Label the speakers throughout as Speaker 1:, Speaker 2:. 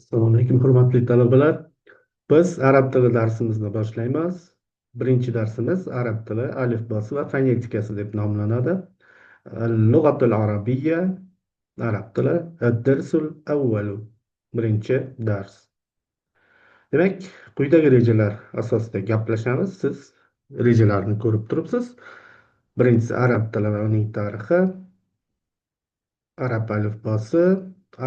Speaker 1: Assalomu alaykum, hurmatli talabalar. Biz arab tili darsimizni boshlaymiz. Birinchi darsimiz arab tili alifbosi va fonetikasi deb nomlanadi. Lug'atul arabiyya, arab tili, ad-darsul avvalu, birinchi dars. Demak, quyidagi rejalar asosida gaplashamiz. Siz rejalarni ko'rib turibsiz. Birinchisi arab tili va uning tarixi. Arab alifbosi,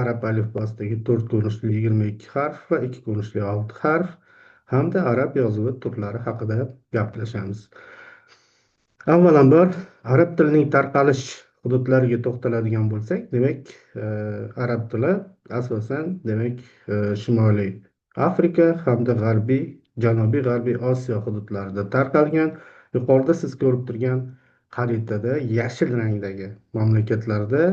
Speaker 1: arab alifbosidagi 4 ko'rinishli 22 harf va 2 ko'rinishli 6 harf hamda arab yozuvi turlari haqida gaplashamiz. Avvalambor, arab tilining tarqalish hududlariga to'xtaladigan bo'lsak, demak, arab tili asosan, demak, Shimoliy Afrika hamda Janubiy G'arbiy Osiyo hududlarida tarqalgan. Yuqorida siz ko'rib turgan xaritada yashil rangdagi mamlakatlarda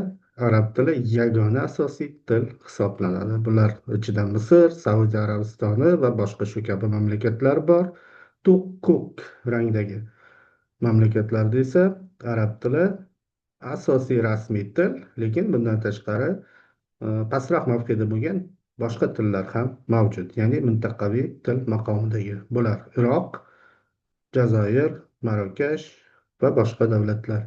Speaker 1: arab tili yagona asosiy til hisoblanadi. Bular ichida Misr, Saudiya Arabistoni va boshqa shu kabi mamlakatlar bor. To'q rangdagi mamlakatlarda esa arab tili asosiy rasmiy til, lekin bundan tashqari pastroq mavqeda bo'lgan boshqa tillar ham mavjud, ya'ni mintaqaviy til maqomidagi. Bular Iroq, Jazoir, Marokash va boshqa davlatlar.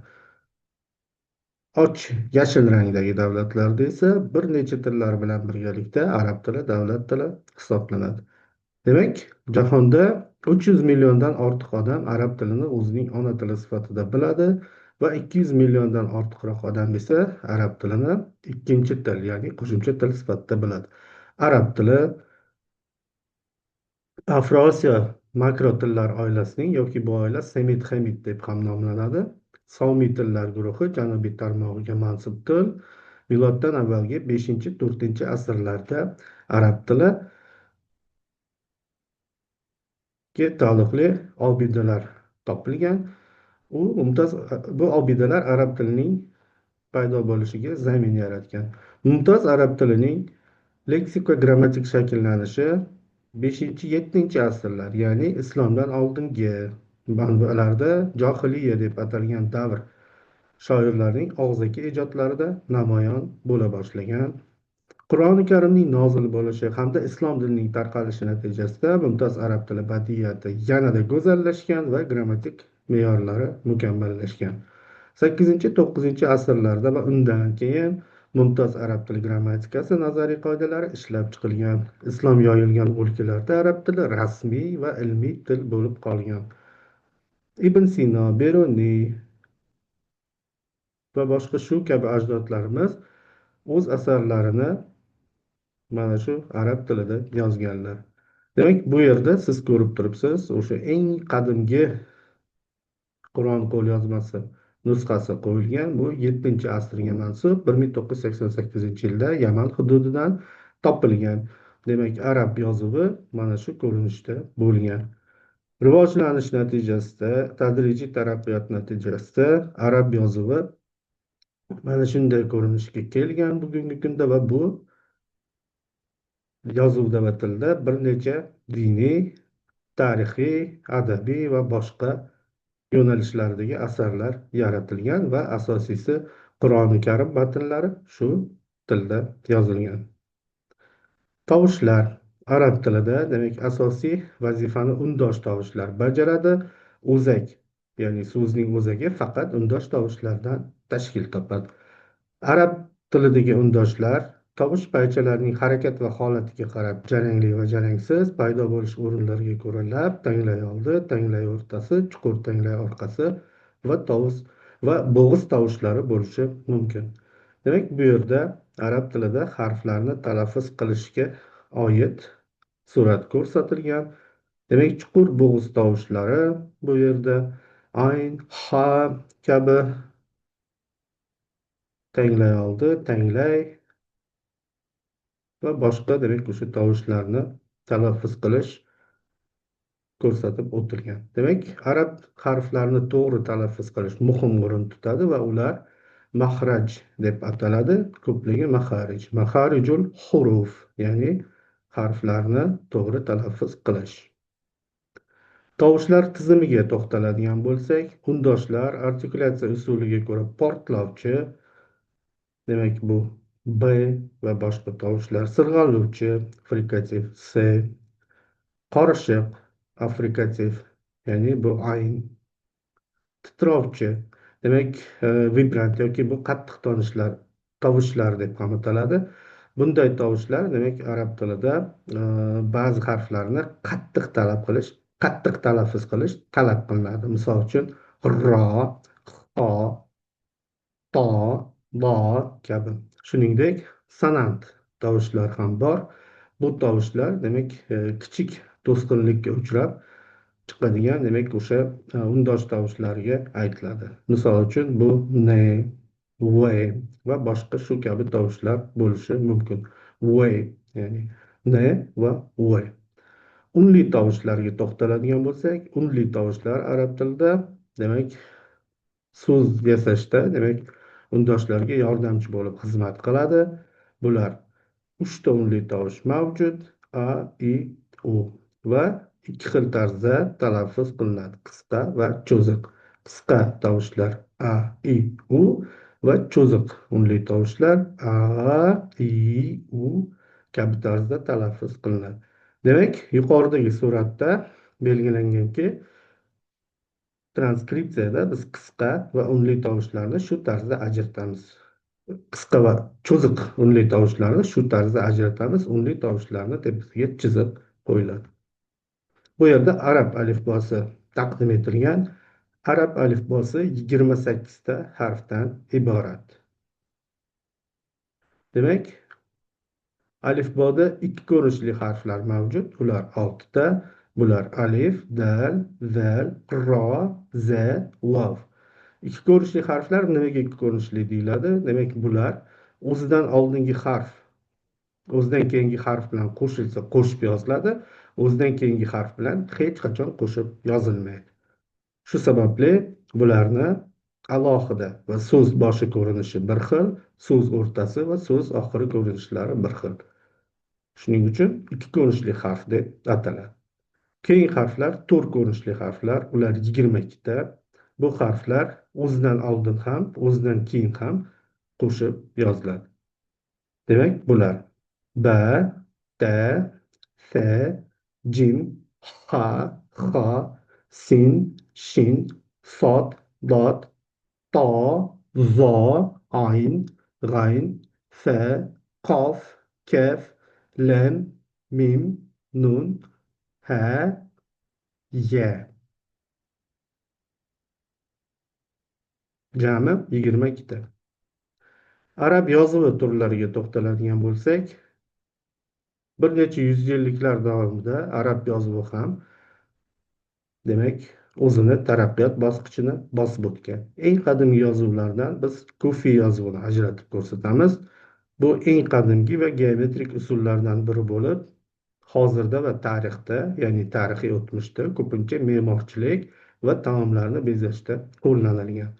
Speaker 1: Och yashil rangdagi davlatlarda esa bir necha tillar bilan birgalikda arab tili davlat tili hisoblanadi. Demak, jahonda 300 milliondan ortiq odam arab tilini o'zining ona tili sifatida biladi va 200 milliondan ortiqroq odam esa arab tilini ikkinchi til, ya'ni qo'shimcha til sifatida biladi. Arab tili Afro-Osiyo makro tillar oilasining yoki bu oila Semit-Xemit deb ham nomlanadi. Somiy tillar guruhi janubiy tarmog'iga mansub til. Miloddan avvalgi 5-4 asrlarda arab tili taalluqli obidalar topilgan. Bu obidalar arab tilining paydo bo'lishiga zamin yaratgan. Mumtoz arab tilining leksiko-grammatik shakllanishi 5-7 asrlar, ya'ni islomdan oldingi manbalarda johiliya deb atalgan davr shoirlarining og'zaki ijodlarida namoyon bo'la boshlagan. Qur'oni Karimning nozil bo'lishi hamda islom dinining tarqalishi natijasida mumtoz arab tili badiiyati yanada go'zallashgan va grammatik me'yorlari mukammallashgan. 8-9 asrlarda va undan keyin mumtoz arab tili grammatikasi nazariy qoidalari ishlab chiqilgan. Islom yoyilgan o'lkalarda arab tili rasmiy va ilmiy til bo'lib qolgan. Ibn Sino, Beruniy va boshqa shu kabi ajdodlarimiz o'z asarlarini mana shu arab tilida yozganlar. Demak, bu yerda siz ko'rib turibsiz, o'sha eng qadimgi Qur'on qo'lyozmasi nusxasi qo'yilgan. Bu 7-asrga mansub 1988-yilda Yaman hududidan topilgan. Demak, arab yozuvi mana shu ko'rinishda bo'lgan. Rivojlanish natijasida, tadrijiy taraqqiyot natijasida arab yozuvi mana shunday ko'rinishga kelgan bugungi kunda va bu yozuvda va tilda bir necha diniy, tarixiy, adabiy va boshqa yo'nalishlardagi asarlar yaratilgan va asosiysi Qur'oni Karim matnlari shu tilda yozilgan. Tovushlar arab tilida, demak, asosiy vazifani undosh tovushlar bajaradi. O'zak, ya'ni so'zning o'zagi faqat undosh tovushlardan tashkil topadi. Arab tilidagi undoshlar tovush paychalarining harakat va holatiga qarab jarangli va jarangsiz, paydo bo'lish o'rinlariga ko'ra lab, tanglay oldi, tanglay o'rtasi, chuqur tanglay orqasi va bo'g'iz tovushlari bo'lishi mumkin. Demak, bu yerda arab tilida harflarni talaffuz qilishga oid surat ko'rsatilgan. Demak, chuqur bo'g'iz tovushlari bu yerda ayn, ha kabi tanglay oldi, tanglay va boshqa, demak, o'sha tovushlarni talaffuz qilish ko'rsatib o'tilgan. Demak, arab harflarini to'g'ri talaffuz qilish muhim o'rin tutadi va ular mahraj deb ataladi. Ko'pligi maxarij, maxarijul huruf, ya'ni harflarni to'g'ri talaffuz qilish. Tovushlar tizimiga to'xtaladigan bo'lsak, undoshlar artikulyatsiya usuliga ko'ra portlovchi, demak, bu B va boshqa tovushlar. Sirg'aluvchi frikativ S, qorishiq afrikativ, ya'ni bu ayn. Titrovchi, demak, vibrant yoki bu qattiq tovushlar deb ham ataladi. Bunday tovushlar demak arab tilida ba'zi harflarni qattiq talaffuz qilish talab qilinadi. Misol uchun ro, ho, to, lo kabi. Shuningdek, sonant tovushlar ham bor. Bu tovushlar demak kichik to'sqinlikka uchrab chiqadigan, demak o'sha undosh tovushlarga aytiladi. Misol uchun bu ne, ve va boshqa shu kabi tovushlar bo'lishi mumkin. Ve, ya'ni ne va ve. Unli tovushlarga to'xtaladigan bo'lsak, unli tovushlar arab tilida demak so'z yasashda demak undoshlarga yordamchi bo'lib xizmat qiladi. Bular uchta unli tovush mavjud: a, i, u va ikki xil tarzda talaffuz qilinadi: qisqa va cho'ziq. Qisqa tovushlar a, i, u va cho'ziq unli tovushlar a, i, u kabi tarzda talaffuz qilinadi. Demak, yuqoridagi suratda belgilanganki, transkripsiyada biz qisqa va unli tovushlarni shu tarzda ajratamiz. Qisqa va cho'ziq unli tovushlarni shu tarzda ajratamiz. Unli tovushlarni tepasiga chizib qo'yiladi. Bu yerda arab alifbosi taqdim etilgan. Arab alifbosi 28 ta harfdan iborat. Demak, alifboda ikki ko'rinishli harflar mavjud. Ular 6 ta. Bular alif, dal, zal, ro, za, vav. Ikki ko'rinishli harflar nimaga ikki ko'rinishli deyiladi? Demak, bular o'zidan oldingi harf o'zidan keyingi harf bilan qo'shilsa qo'shib yoziladi. O'zidan keyingi harf bilan hech qachon qo'shib yozilmaydi. Shu sababli bularni alohida va so'z boshi ko'rinishi bir xil, so'z o'rtasi va so'z oxiri ko'rinishlari bir xil. Shuning uchun ikki ko'rinishli harf deb ataladi. Keyingi harflar to'rt ko'rinishli harflar. Ular 22 ta. Bu harflar o'zidan oldin ham, o'zidan keyin ham qo'shib yoziladi. Demak, bular ba, ta, sa, jim, ha, xa, sin, shin, sod, dod, to, zo, ayn, g'ayn, fa, qof, kaf, lam, mim, nun, ha, ya. Jami 22 ta. Arab yozuvi turlariga to'xtaladigan bo'lsak, bir necha yuz yilliklar davomida arab yozuvi ham demak o'zini taraqqiyot bosqichini bosib o'tgan. Eng qadimgi yozuvlardan biz kufiy yozuvini ajratib ko'rsatamiz. Bu eng qadimgi va geometrik usullardan biri bo'lib, hozirda va tarixda, ya'ni tarixiy o'tmishda ko'pincha me'morchilik va taomlarni bezashda qo'llanilgan.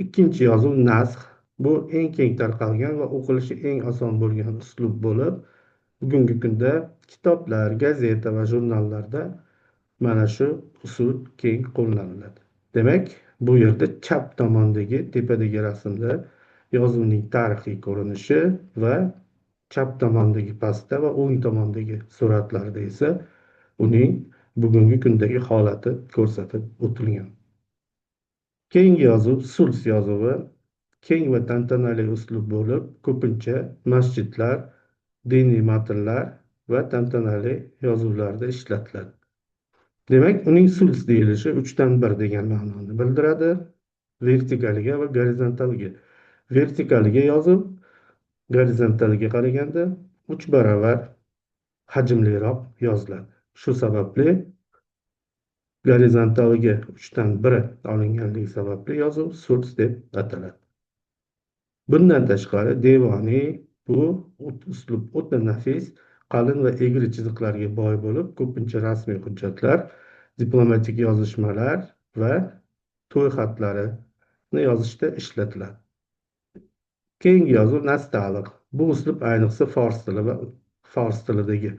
Speaker 1: Ikkinchi yozuv nasx. Bu eng keng tarqalgan va o'qilishi eng oson bo'lgan uslub bo'lib, bugungi kunda kitoblar, gazeta va jurnallarda mana shu usul keng qo'llaniladi. Demak, bu yerda chap tomondagi tepadagi rasmda yozuvning tarixiy ko'rinishi va chap tomondagi pastda va o'ng tomondagi suratlarda esa uning bugungi kundagi holati ko'rsatib o'tilgan. Keyingi yozuv suls yozuvi keng va tantanali uslub bo'lib, ko'pincha masjidlar, diniy matnlar va tantanali yozuvlarda ishlatiladi. Demak, uning suls deyilishi 3dan 1 degan ma'noni bildiradi. Vertikaliga va gorizontaliga. Vertikaliga yozuv gorizontaliga qaraganda 3 baravar hajmliroq yoziladi. Shu sababli gorizontaliga 3dan 1 olinganligi sababli yozuv suls deb ataladi. Bundan tashqari devoniy bu uslub o'ta nafis, qalin va egri chiziqlarga boy bo'lib, ko'pincha rasmiy hujjatlar, diplomatik yozishmalar va to'y xatlarini yozishda ishlatiladi. Keyingi yozuv nastaliq. Bu uslub ayniqsa fors tilidagi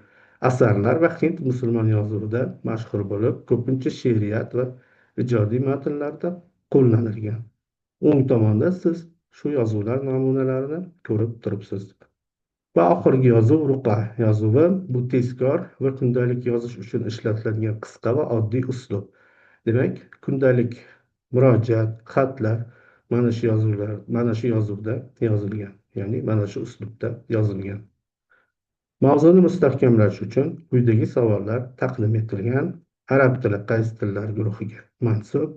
Speaker 1: asarlar va hind musulmon yozuvida mashhur bo'lib, ko'pincha she'riyat va ijodiy matnlarda qo'llanilgan. o'ng tomonda siz shu yozuvlar namunalarini ko'rib turibsiz. Va oxirgi yozuv ruqa yozuvi. Bu tezkor va kundalik yozish uchun ishlatiladigan qisqa va oddiy uslub. Demak, kundalik murojaat, xatlar mana shu yozuvda yozilgan, ya'ni mana shu uslubda yozilgan. Mavzuni mustahkamlash uchun quyidagi savollar taqdim etilgan. Arab tili qaysi tillar guruhiga mansub?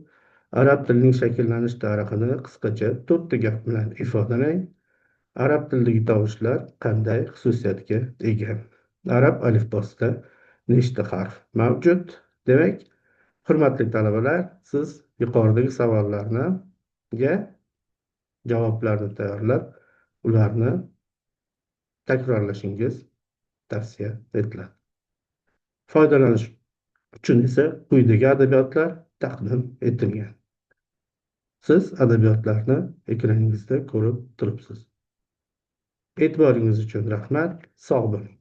Speaker 1: Arab tilining shakllanish tarixini qisqacha to'rtta gap bilan ifodalang. Arab tilidagi tovushlar qanday xususiyatga ega? Arab alifbosida nechta harf mavjud? Demak, hurmatli talabalar, siz yuqoridagi savollarga javoblarni tayyorlab, ularni takrorlashingiz tavsiya etiladi. Foydalanish uchun esa quyidagi adabiyotlar taqdim etilgan. Siz adabiyotlarni ekraningizda ko'rib turibsiz. E'tiboringiz uchun rahmat. Sog' bo'ling.